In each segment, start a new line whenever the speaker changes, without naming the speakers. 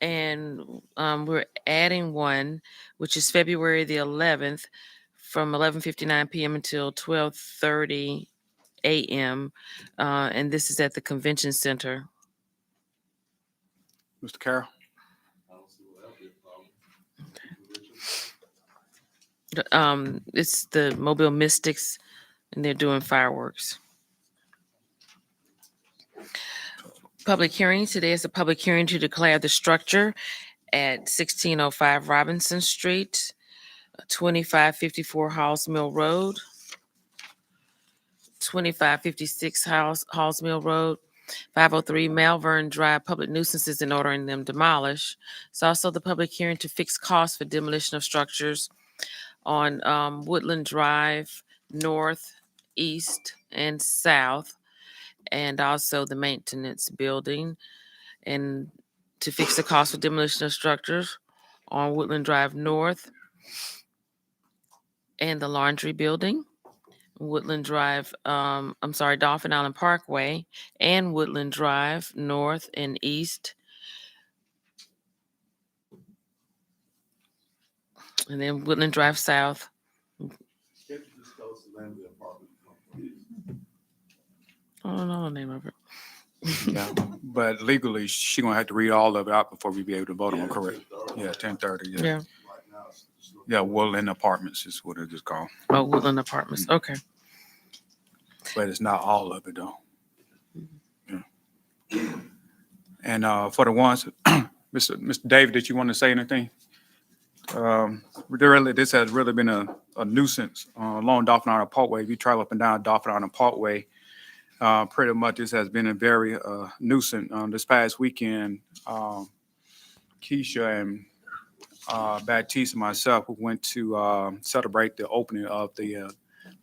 and we're adding one, which is February the 11th, from 11:59 p.m. until 12:30 a.m. And this is at the convention center.
Mr. Carroll?
It's the Mobile Mystics, and they're doing fireworks. Public hearing. Today is a public hearing to declare the structure at 1605 Robinson Street, 2554 Halls Mill Road, 2556 Halls Mill Road, 503 Malvern Drive, public nuisances and ordering them demolished. It's also the public hearing to fix costs for demolition of structures on Woodland Drive, north, east, and south, and also the maintenance building, and to fix the cost for demolition of structures on Woodland Drive North and the laundry building, Woodland Drive, Dolphin Island Parkway, and Woodland Drive North and East. And then Woodland Drive South. I don't know the name of it.
Yeah, but legally, she gonna have to read all of it out before we be able to vote on it, correct? Yeah, 10:30, yeah.
Yeah.
Yeah, Woodland Apartments is what it is called,
Oh, Woodland Apartments. Okay.
but it's not all of it, though. Yeah. And for the ones, Mr. David, did you want to say anything? This has really been a nuisance along Dolphin Island Parkway. If you travel up and down Dolphin Island Parkway, pretty much this has been a very nuisance. This past weekend, Keisha and Baptiste and myself, we went to celebrate the opening of the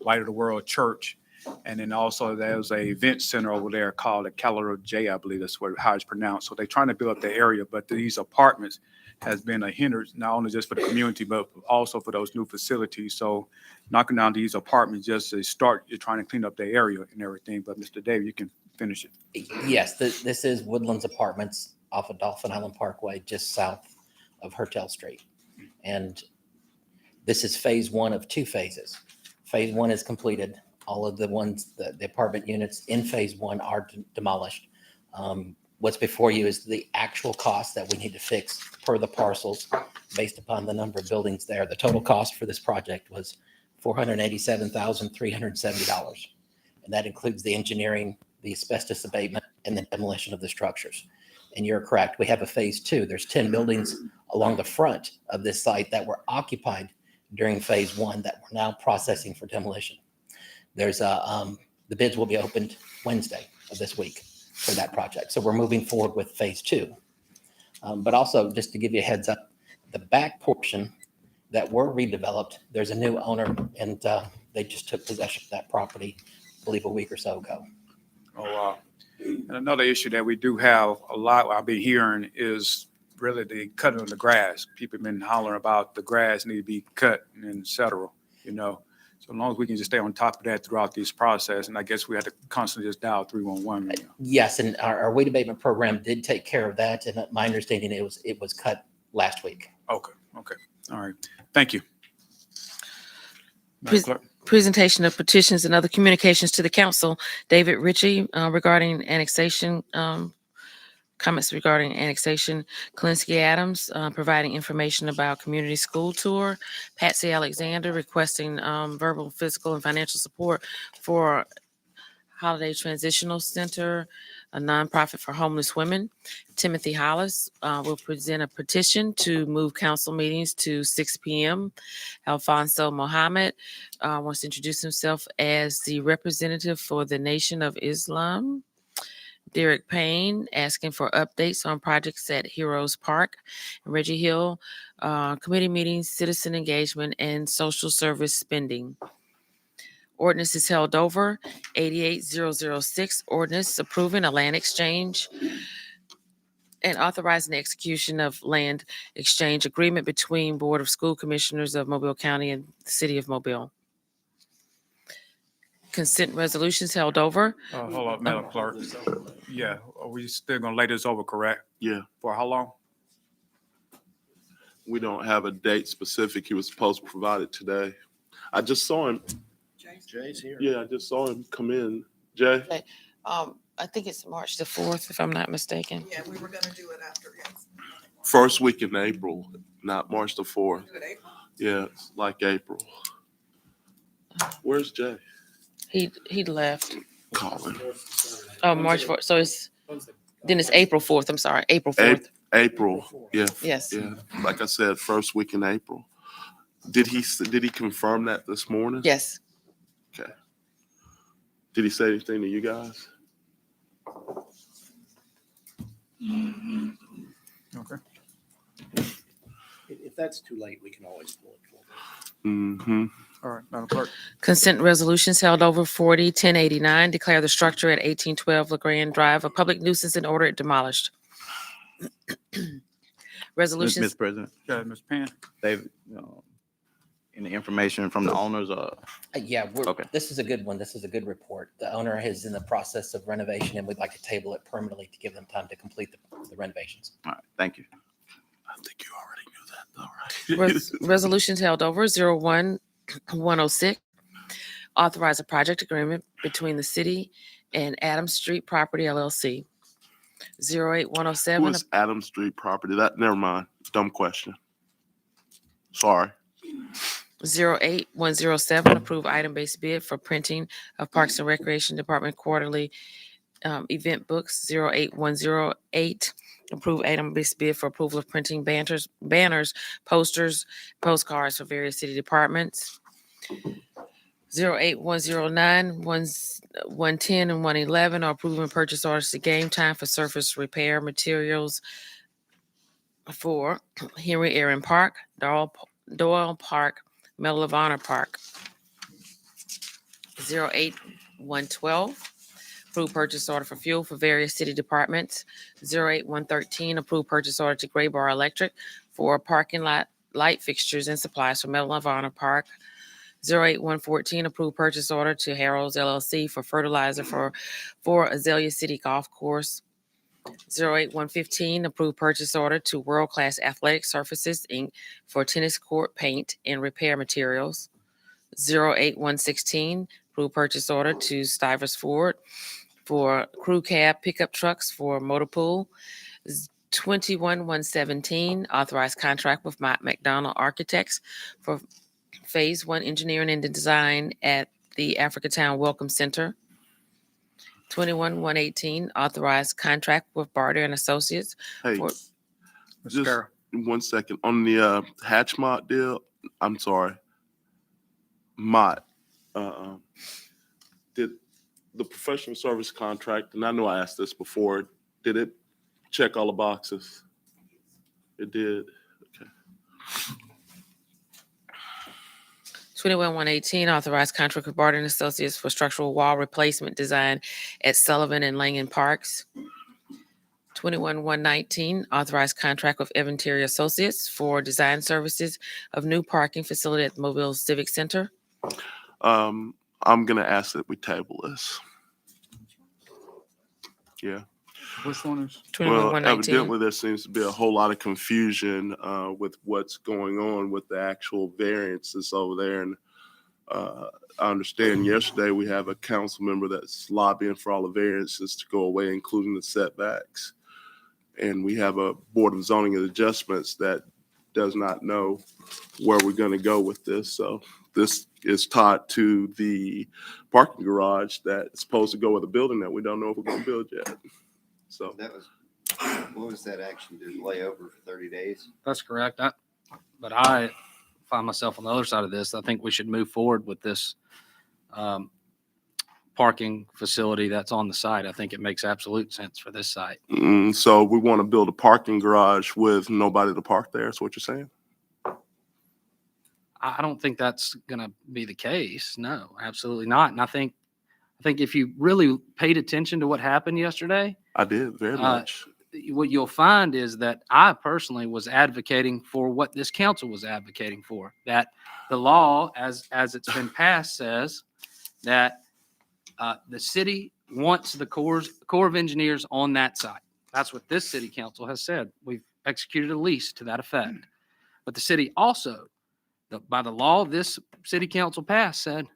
Light of the World Church. And then also there's a event center over there called the Calero J, I believe that's how it's pronounced. So they're trying to build up the area, but these apartments has been a hindrance, not only just for the community, but also for those new facilities. So knocking down these apartments just to start, you're trying to clean up the area and everything. But Mr. David, you can finish it.
Yes, this is Woodlands Apartments off of Dolphin Island Parkway, just south of Hertel Street. And this is phase one of two phases. Phase one is completed. All of the ones, the apartment units in phase one are demolished. What's before you is the actual cost that we need to fix per the parcels based upon the number of buildings there. The total cost for this project was $487,370. And that includes the engineering, the asbestos abatement, and the demolition of the structures. And you're correct. We have a phase two. There's 10 buildings along the front of this site that were occupied during phase one that we're now processing for demolition. There's the bids will be opened Wednesday of this week for that project. So we're moving forward with phase two. But also, just to give you a heads up, the back portion that were redeveloped, there's a new owner, and they just took possession of that property, I believe a week or so ago.
Oh, wow. And another issue that we do have a lot, I've been hearing, is really the cutting of the grass. People have been hollering about the grass need to be cut and et cetera, you know. So as long as we can just stay on top of that throughout this process, and I guess we have to constantly just dial 311. You know.
Yes, and our weed abatement program did take care of that, and my understanding it was cut last week.
Okay, all right. Thank you. Madam Clerk.
Presentation of petitions and other communications to the council. David Ritchie regarding annexation, comments regarding annexation. Kalinsky Adams providing information about community school tour. Patsy Alexander requesting verbal, physical, and financial support for Holiday Transitional Center, a nonprofit for homeless women. Timothy Hollis will present a petition to move council meetings to 6 p.m. Alfonso Mohammed wants to introduce himself as the representative for the Nation of Islam. Derek Payne asking for updates on projects at Heroes Park. Reggie Hill, committee meetings, citizen engagement, and social service spending. Ordinance is held over. 88006, ordinance approving a land exchange and authorizing the execution of land exchange agreement between Board of School Commissioners of Mobile County and the City of Mobile. Consent resolutions held over.
Hold on, Madam Clerk. Yeah, are we still gonna lay this over, correct?
Yeah.
For how long?
We don't have a date specific. He was supposed to provide it today. I just saw him.
Jay's here.
Yeah, I just saw him come in. Jay?
I think it's March the 4th, if I'm not mistaken.
Yeah, we were gonna do it after, yes.
First week in April, not March the 4th.
Do it April.
Yeah, it's like April. Where's Jay?
He left.
Call him.
Oh, March 4th. So then it's April 4th. I'm sorry, April 4th.
April. Yeah.
Yes.
Yeah. Like I said, first week in April. Did he confirm that this morning?
Yes.
Okay. Did he say anything to you guys?
Okay.
If that's too late, we can always pull it forward.
Mm-hmm.
All right, Madam Clerk.
Consent resolutions held over 40-1089. Declare the structure at 1812 LeGrand Drive a public nuisance and order it demolished. Resolutions.
Mr. President,
Yeah, Ms. Penn.
David, any information from the owners?
Yeah,
Okay.
this is a good one. This is a good report. The owner is in the process of renovation, and we'd like to table it permanently to give them time to complete the renovations.
All right, thank you.
I think you already knew that though, right?
Resolutions held over 01-106. Authorize a project agreement between the city and Adams Street Property LLC.
Who
08107.
is Adam Street property? Never mind. Dumb question. Sorry.
08107, approve item-based bid for printing of Parks and Recreation Department quarterly event books. 08108, approve item-based bid for approval of printing banners, posters, postcards for various city departments. 08109, 110 and 111 are approving purchase orders to Game Time for surface repair materials for Henry Aaron Park, Doyle Park, Medal of Honor Park. 08112, approve purchase order for fuel for various city departments. 08113, approve purchase order to Gray Bar Electric for parking lot light fixtures and supplies for Medal of Honor Park. 08114, approve purchase order to Harold's LLC for fertilizer for Azalea City Golf Course. 08115, approve purchase order to World Class Athletic Surfaces, Inc. for tennis court paint and repair materials. 08116, approve purchase order to Stivers Ford for crew cab pickup trucks for motor pool. 21117, authorized contract with McDonald Architects for Phase 1 engineering and design at the Africatown Welcome Center. 21118, authorized contract with Barter and Associates.
Hey,
For-
Ms.
just
Carroll.
1 second. On the Hatchmont deal, I'm sorry. Mott, did the professional service contract, and I know I asked this before, did it check all the boxes? It did. Okay.
21118, authorized contract with Barter and Associates for structural wall replacement design at Sullivan and Langen Parks. 21119, authorized contract with Eventeri Associates for design services of new parking facility at the Mobile Civic Center.
I'm gonna ask that we table this. Yeah.
Which one is?
Well,
21119.
evidently there seems to be a whole lot of confusion with what's going on with the actual variances over there. And I understand yesterday we have a council member that's lobbying for all the variances to go away, including the setbacks. And we have a Board of Zoning and Adjustments that does not know where we're going to go with this. So this is tied to the parking garage that's supposed to go with a building that we don't know if we're going to build yet. So
That was, what was that action? Did it lay over for 30 days?
That's correct. But I find myself on the other side of this. I think we should move forward with this parking facility that's on the site. I think it makes absolute sense for this site.
So we want to build a parking garage with nobody to park there. Is what you're saying?
I don't think that's going to be the case. No, absolutely not. And I think if you really paid attention to what happened yesterday,
I did very much.
what you'll find is that I personally was advocating for what this council was advocating for, that the law as it's been passed says that the city wants the Corps of Engineers on that site. That's what this city council has said. We've executed a lease to that effect. But the city also, by the law this city council passed, said,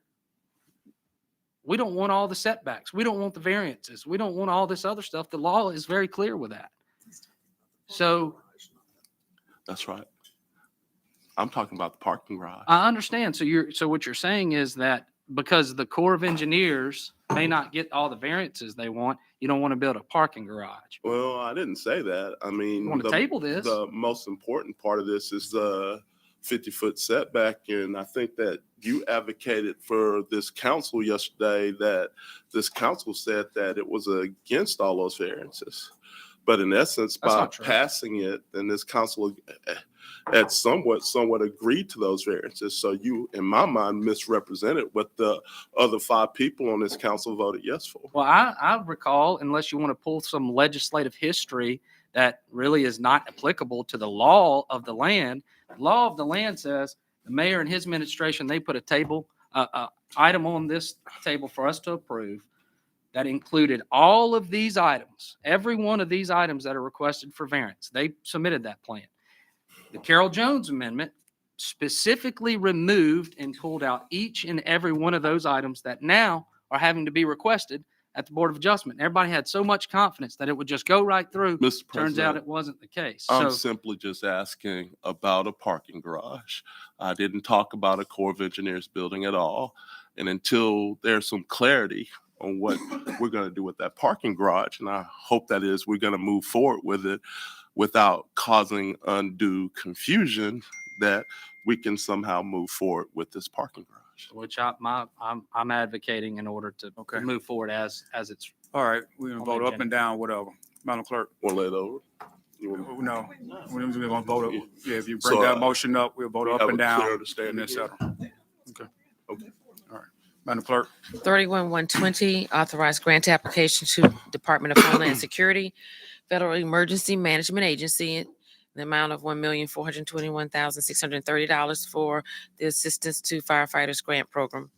we don't want all the setbacks. We don't want the variances. We don't want all this other stuff. The law is very clear with that. So
That's right. I'm talking about the parking garage.
I understand. So what you're saying is that because the Corps of Engineers may not get all the variances they want, you don't want to build a parking garage.
Well, I didn't say that. I mean,
You want to table this?
the most important part of this is the 50-foot setback. And I think that you advocated for this council yesterday, that this council said that it was against all those variances. But in essence,
That's
by
not true.
passing it, then this council had somewhat agreed to those variances. So you, in my mind, misrepresented what the other 5 people on this council voted yes for.
Well, I recall, unless you want to pull some legislative history that really is not applicable to the law of the land, the law of the land says the mayor and his administration, they put a item on this table for us to approve that included all of these items, every one of these items that are requested for variance. They submitted that plan. The Carol Jones Amendment specifically removed and pulled out each and every one of those items that now are having to be requested at the Board of Adjustment. Everybody had so much confidence that it would just go right through.
Mr.
Turns out
President,
it wasn't the case.
I'm
So
simply just asking about a parking garage. I didn't talk about a Corps of Engineers building at all. And until there's some clarity on what we're going to do with that parking garage, and I hope that is we're going to move forward with it without causing undue confusion, that we can somehow move forward with this parking garage.
which I'm advocating in order to
Okay.
move forward as it's.
All right, we're gonna
On
vote
the
up and down, whatever. Madam Clerk,
Want to lay it over? You wanna-
no, we're gonna vote, yeah, if you bring
So,
that motion up, we'll vote up
have
and
a clear
down. And
understanding
then
here?
settle. Okay.
Okay.
All right. Madam Clerk,
31-120, authorized grant application to Department of Homeland Security, Federal Emergency Management Agency, in the amount of $1,421,630 for the Assistance to Firefighters Grant Program.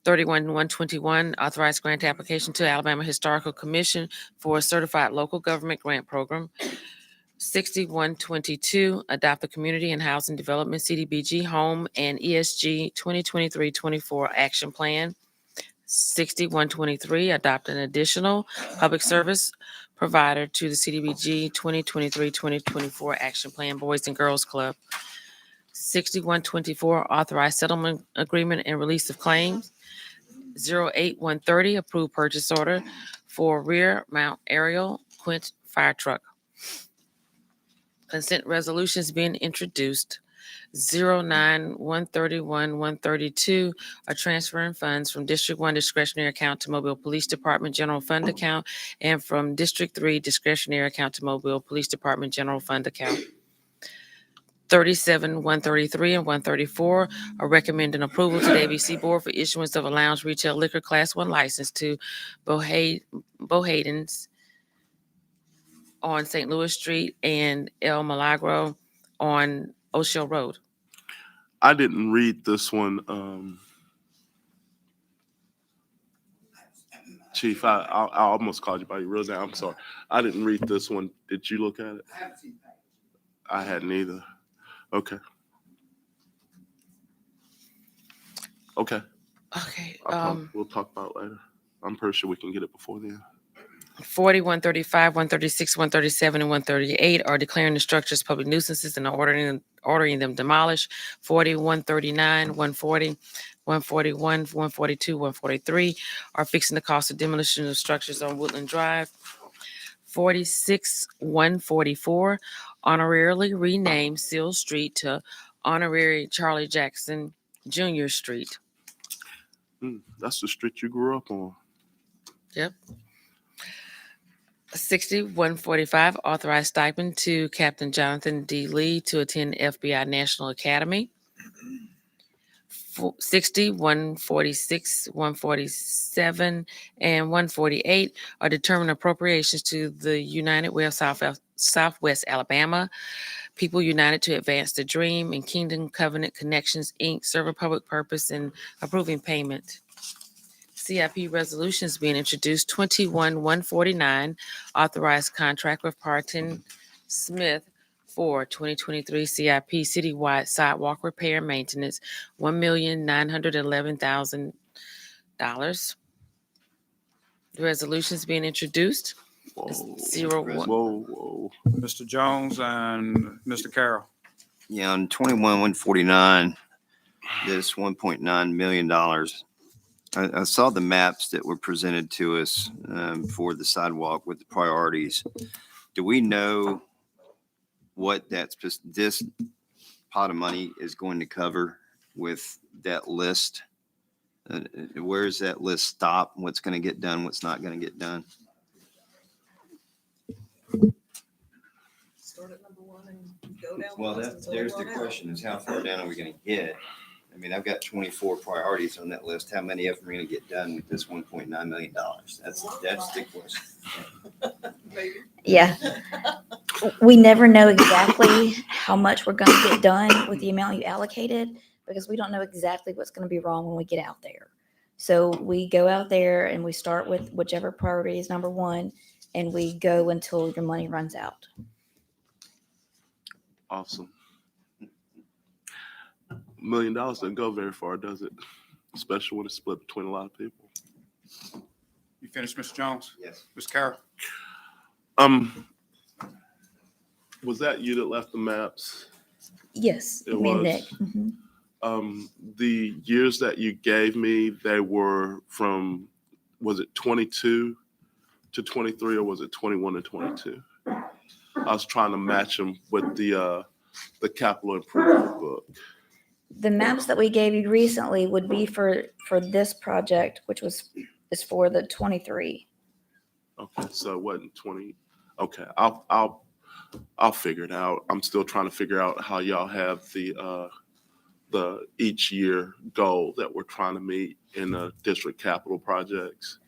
31-121, authorized grant application to Alabama Historical Commission for a Certified Local Government Grant Program. 61-22, adopt the Community and Housing Development CDBG Home and ESG 2023-24 Action Plan. 61-23, adopt an additional public service provider to the CDBG 2023-2024 Action Plan Boys and Girls Club. 61-24, authorize settlement agreement and release of claims. 08130, approve purchase order for rear mount aerial Quint fire truck. Consent resolutions being introduced. 09131-132 are transferring funds from District 1 discretionary account to Mobile Police Department General Fund account and from District 3 discretionary account to Mobile Police Department General Fund account. 37-133 and 134 are recommending approval to the ABC Board for issuance of a lounge retail liquor Class 1 license to Bohayden's on St. Louis Street and El Milagro on O'Shell Road.
I didn't read this one. Chief, I almost called you by your real name. I'm sorry. I didn't read this one. Did you look at it? I hadn't either. Okay. Okay.
Okay,
We'll talk about it later. I'm pretty sure we can get it before then.
40, 135, 136, 137, and 138 are declaring the structures public nuisances and ordering them demolished. 40, 139, 140, 141, 142, 143 are fixing the cost of demolition of structures on Woodland Drive. 46, 144 honorarily rename Seal Street to honorary Charlie Jackson Jr. Street.
That's the street you grew up on.
Yep. 60, 145, authorized stipend to Captain Jonathan D. Lee to attend FBI National Academy. 60, 146, 147, and 148 are determined appropriations to the United Way of Southwest Alabama, People United to Advance the Dream, and Kingdom Covenant Connections, Inc., serve a public purpose in approving payment. CIP resolutions being introduced. 21-149, authorized contract with Parton Smith for 2023 CIP citywide sidewalk repair and maintenance, $1,911,000. The resolution is being introduced.
Whoa,
Zero one.
whoa.
Mr. Jones and Mr. Carroll.
Yeah, on 21-149, this $1.9 million. I saw the maps that were presented to us for the sidewalk with the priorities. Do we know what this pot of money is going to cover with that list? Where does that list stop? What's going to get done? What's not going to get done?
Start at number one and go down.
Well,
the list until
there's
we
the
run out.
question is how far down are we going to get? I mean, I've got 24 priorities on that list. How many of them are going to get done with this $1.9 million? That's the question.
Maybe.
Yeah. We never know exactly how much we're going to get done with the amount you allocated because we don't know exactly what's going to be wrong when we get out there. So we go out there and we start with whichever priority is number one, and we go until your money runs out.
Awesome. $1 million doesn't go very far, does it? Especially when it's split between a lot of people.
You finished, Mr. Jones?
Yes.
Mr. Carroll?
Was that you that left the maps?
Yes.
It
me and
was.
Nick. Mhm.
The years that you gave me, they were from, was it 22 to 23 or was it 21 to 22? I was trying to match them with the capital improvement book.
The maps that we gave you recently would be for this project, which is for the 23.
Okay, so it wasn't 20. Okay, I'll figure it out. I'm still trying to figure out how y'all have the each year goal that we're trying to meet in the district capital projects.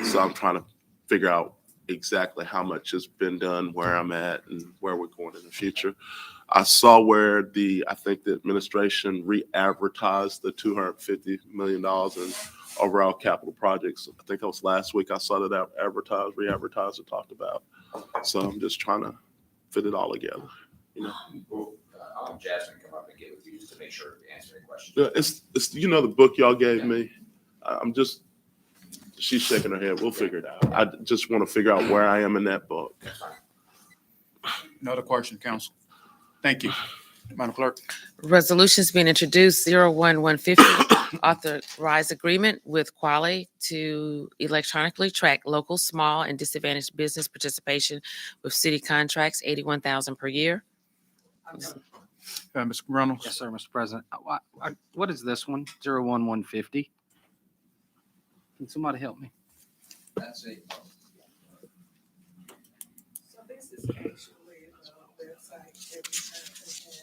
So I'm trying to figure out exactly how much has been done, where I'm at, and where we're going in the future. I saw where I think the administration re-advertised the $250 million in overall capital projects. I think that was last week. I saw that re-advertised and talked about. So I'm just trying to fit it all together. You know,
Well, I'll have Jasmine come up and get with you just to make sure to answer any questions.
yeah, it's the book y'all gave me. She's shaking her head. We'll figure it out. I just want to figure out where I am in that book.
That's fine.
Another question, council. Thank you. Madam Clerk?
Resolutions being introduced, 01150, authorize agreement with Quale to electronically track local, small, and disadvantaged business participation with city contracts, $81,000 per year.
Mr. Reynolds?
Yes, sir, Mr. President. What is this one? 01150? Can somebody help me?
That's it.
So this is actually the website that we currently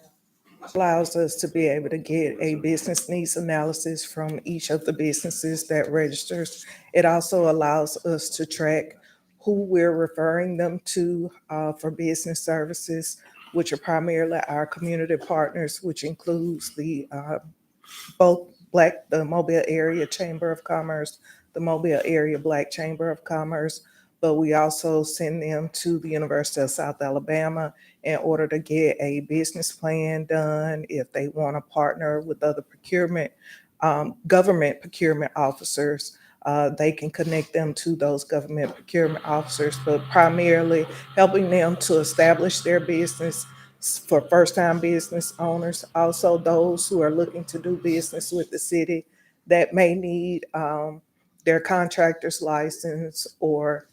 have.
Allows us to be able to get a business needs analysis from each of the businesses that registers. It also allows us to track who we're referring them to for business services, which are primarily our community partners, which includes the Mobile Area Chamber of Commerce, the Mobile Area Black Chamber of Commerce, but we also send them to the University of South Alabama in order to get a business plan done. If they want to partner with other government procurement officers, they can connect them to those government procurement officers, but primarily helping them to establish their business for first-time business owners. Also, those who are looking to do business with the city that may need their contractor's license or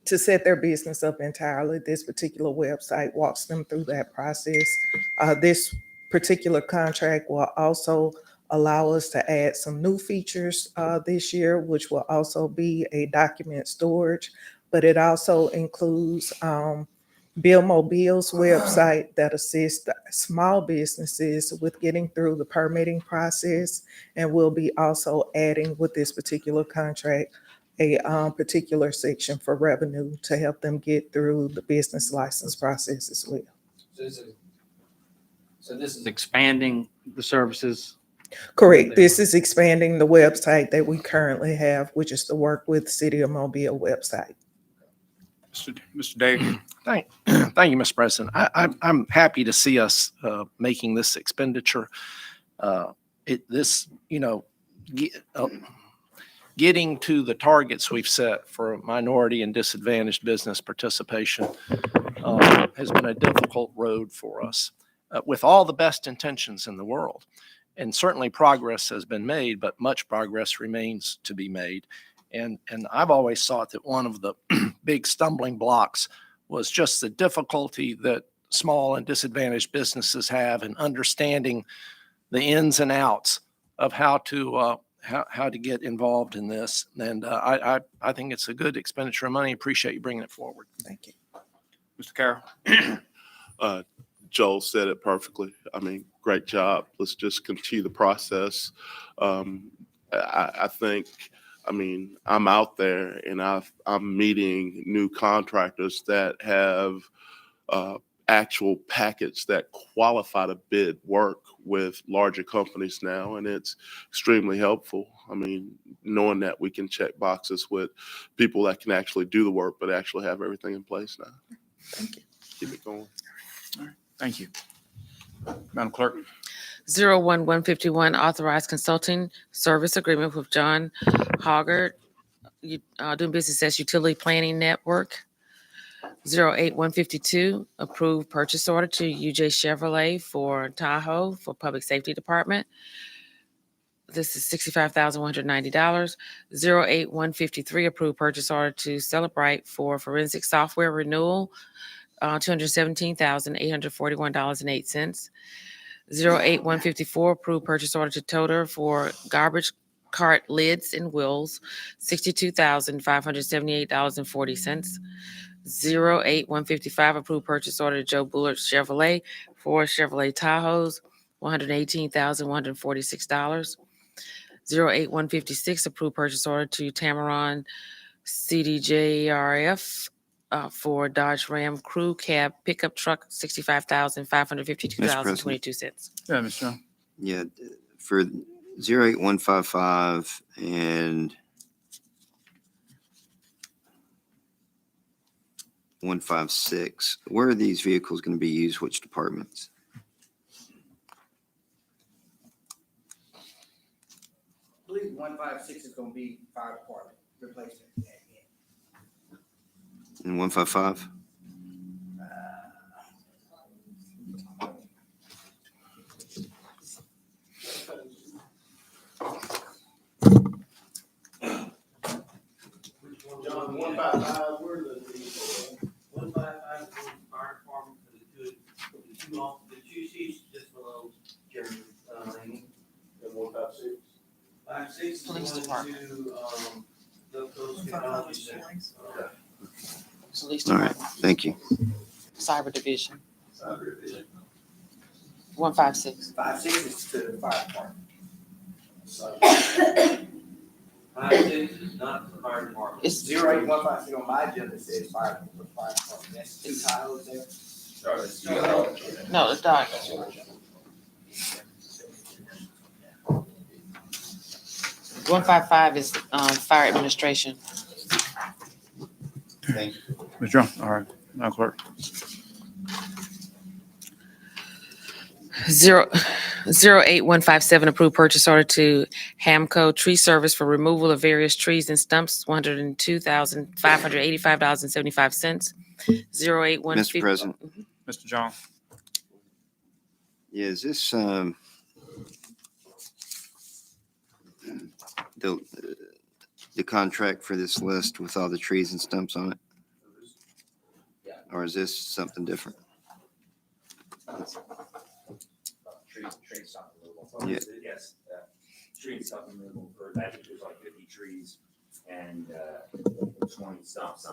to set their business up entirely. This particular website walks them through that process. This particular contract will also allow us to add some new features this year, which will also be a document storage, but it also includes Bill Mobile's website that assists small businesses with getting through the permitting process. And we'll be also adding with this particular contract a particular section for revenue to help them get through the business license process as well.
So this is expanding the services.
Correct. This is expanding the website that we currently have, which is the Work with City of Mobile website.
Mr. Davis.
Thank you, Mr. President. I'm happy to see us making this expenditure. Getting to the targets we've set for minority and disadvantaged business participation has been a difficult road for us, with all the best intentions in the world. And certainly progress has been made, but much progress remains to be made. And I've always thought that one of the big stumbling blocks was just the difficulty that small and disadvantaged businesses have in understanding the ins and outs of how to get involved in this. And I think it's a good expenditure of money. Appreciate you bringing it forward.
Thank you.
Mr. Carroll.
Joel said it perfectly. I mean, great job. Let's just continue the process. I think, I mean, I'm out there and I'm meeting new contractors that have actual packets that qualify to bid work with larger companies now, and it's extremely helpful. I mean, knowing that we can check boxes with people that can actually do the work, but actually have everything in place now.
Thank you.
Keep it going.
All right. Thank you. Madam Clerk.
01151, authorized consulting service agreement with John Hoggard, doing business as Utility Planning Network. 08152, approved purchase order to UJ Chevrolet for Tahoe for Public Safety Department. This is $65,190. 08153, approved purchase order to Celebrite for forensic software renewal, $217,841.08. 08154, approved purchase order to Toter for garbage cart lids and wheels, $62,578.40. 08155, approved purchase order to Joe Bullard Chevrolet for Chevrolet Tahoes, $118,146. 08156, approved purchase order to Tamaron CDJRF for Dodge Ram Crew Cab pickup truck, $65,552.22.
Yeah, Mr. Jones.
Yeah, for 08155 and 156, where are these vehicles going to be used? Which departments?
I believe 156 is going to be fire department replacement.
And 155?
John, 155, where are the 155 fire department for the two seats just below Jeremy Laney.
And 156.
56 is
Police
going
department.
to those technology centers.
Police
All right,
Department,
thank you.
Cyber Division,
Cyber division.
156.
56 is to the fire department. 56 is not the fire department.
It's
08156 on my agenda says fire department. That's two titles there.
No, the Dodge. 155 is fire administration.
Thank you.
Mr. Jones. All right. Madam Clerk.
08157, approved purchase order to Hamco Tree Service for removal of various trees and stumps, $102,585.75. 08150.
Mr. President.
Mr. Jones.
Yeah, is this the contract for this list with all the trees and stumps on it?
Yeah.
Or is this something different?
Tree stump removal.
Yeah.
Yes, tree stump removal for that, there's like 50 trees and 20 stumps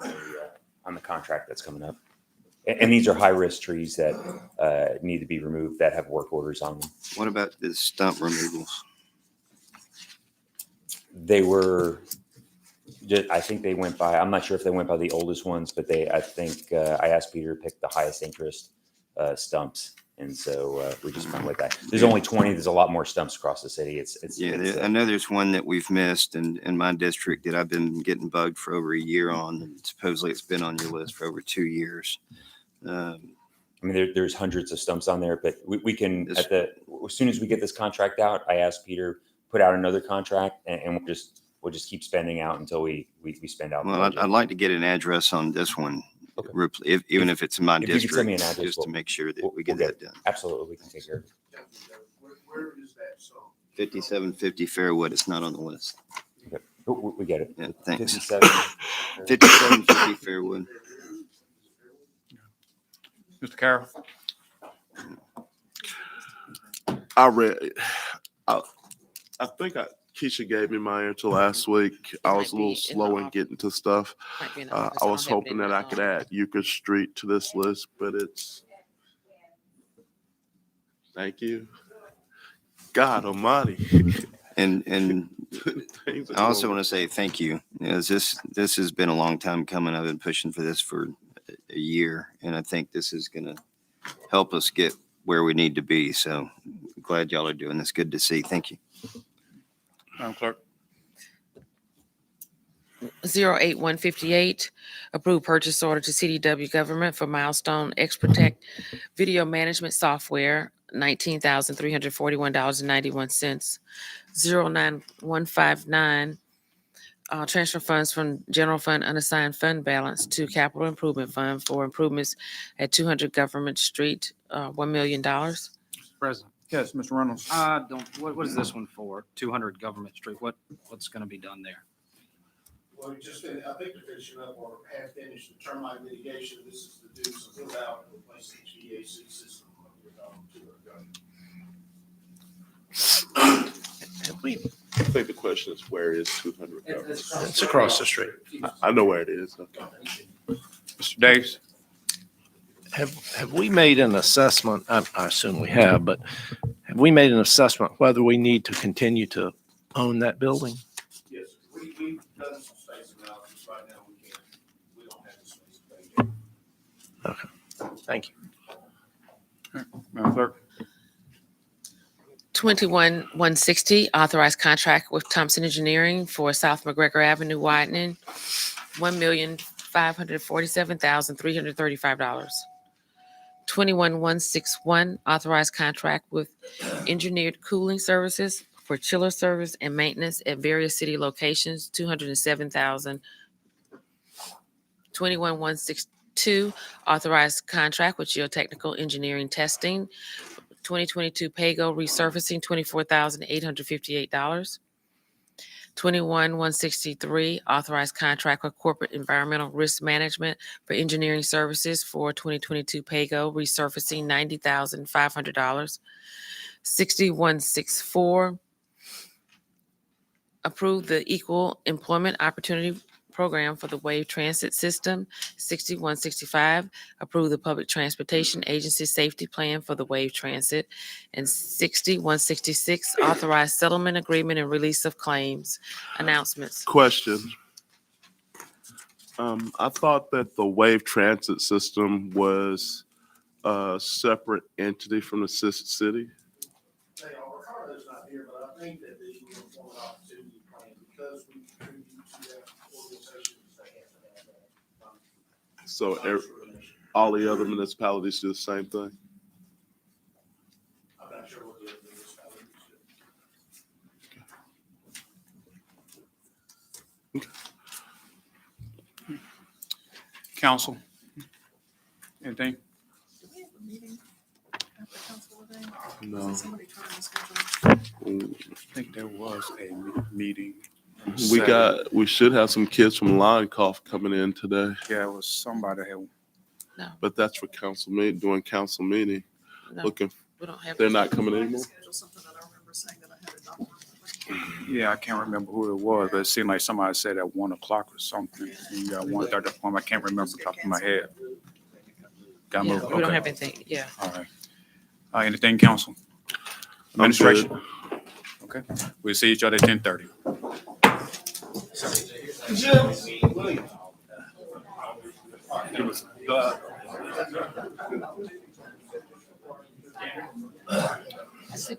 on the contract that's coming up. And these are high-risk trees that need to be removed that have work orders on them.
What about the stump removals?
They were, I think they went by, I'm not sure if they went by the oldest ones, but I think I asked Peter to pick the highest interest stumps. And so we just went with that. There's only 20. There's a lot more stumps across the city.
I know there's one that we've missed in my district that I've been getting bugged for over a year on. And supposedly it's been on your list for over 2 years.
I mean, there's hundreds of stumps on there, but we can, as soon as we get this contract out, I asked Peter, put out another contract and we'll just keep spending out until we spend out.
Well, I'd like to get an address on this one,
Okay.
even if it's in my
If you could send me
district,
an address,
just to
we'll-
make sure that
we'll-
we get
we'll
that done.
Absolutely, we can take care of it.
Where is that so?
5750 Fairwood, it's not on the list.
We get it.
Yeah, thanks.
57.
5750 Fairwood.
Mr. Carroll?
I think Keisha gave me my answer last week. I was a little slow in getting to stuff.
Might be in the
I
office. don't
was
have it
hoping
in
that
my
I could
phone.
add Euclid Street to this list, but thank you. God almighty.
And
Things are
I also
going-
want to say thank you. As this has been a long time coming. I've been pushing for this for a year, and I think this is going to help us get where we need to be. So glad y'all are doing this. Good to see. Thank you.
Madam Clerk?
08158, approved purchase order to CDW government for Milestone X Protect video management software, $19,341.91. 09159, transfer funds from general fund unassigned fund balance to capital improvement fund for improvements at 200 Government Street, $1 million.
President,
Yes, Mr. Reynolds.
what is this one for? 200 Government Street. What's going to be done there?
Well, I think they're finishing up or have finished the termite mitigation. This is to do some build out and replace the HVAC system.
I think the question is, where is 200 Government?
It's across the street.
I know where it is. Okay.
Mr. Davis?
Have we made an assessment? I assume we have, but have we made an assessment whether we need to continue to own that building?
Yes, we've done some space analysis. Right now, we don't have the space.
Okay, thank you.
Madam Clerk?
21160, authorized contract with Thompson Engineering for South McGregor Avenue widening, $1,547,335. 21161, authorized contract with Engineered Cooling Services for chiller service and maintenance at various city locations, $207,000. 21162, authorized contract with Geotechnical Engineering Testing, 2022 Pago resurfacing, $24,858. 21163, authorized contract with Corporate Environmental Risk Management for engineering services for 2022 Pago resurfacing, $90,500. 6164, approve the Equal Employment Opportunity Program for the Wave Transit System. 6165, approve the Public Transportation Agency Safety Plan for the Wave Transit. And 6166, authorize settlement agreement and release of claims. Announcements.
Question. I thought that the Wave Transit System was a separate entity from the city.
They are, Ricardo's not here, but I think that the Equal Employment Opportunity Plan, because we contribute to that organization, they have to have that.
So all the other municipalities do the same thing.
I'm not sure what the other municipalities do.
Council? Anything?
Do we have a meeting after council today?
No.
Somebody trying to schedule.
I think there was a meeting.
We should have some kids from Lion Cough coming in today,
Yeah, it was somebody had.
but that's for council meeting, doing council meeting.
No,
Looking,
we don't have.
they're not coming
Trying to
anymore?
schedule something that I remember saying that I had a doctor.
Yeah, I can't remember who it was, but it seemed like somebody said at 1:00 or something. You got 1:30 appointment. I can't remember off the top of my head. Got
Yeah,
moved.
we don't
Okay.
have anything, yeah.
All right. Anything, council?
I'm good.
Administration? Okay. We'll see each other at 10:30.
Thank you.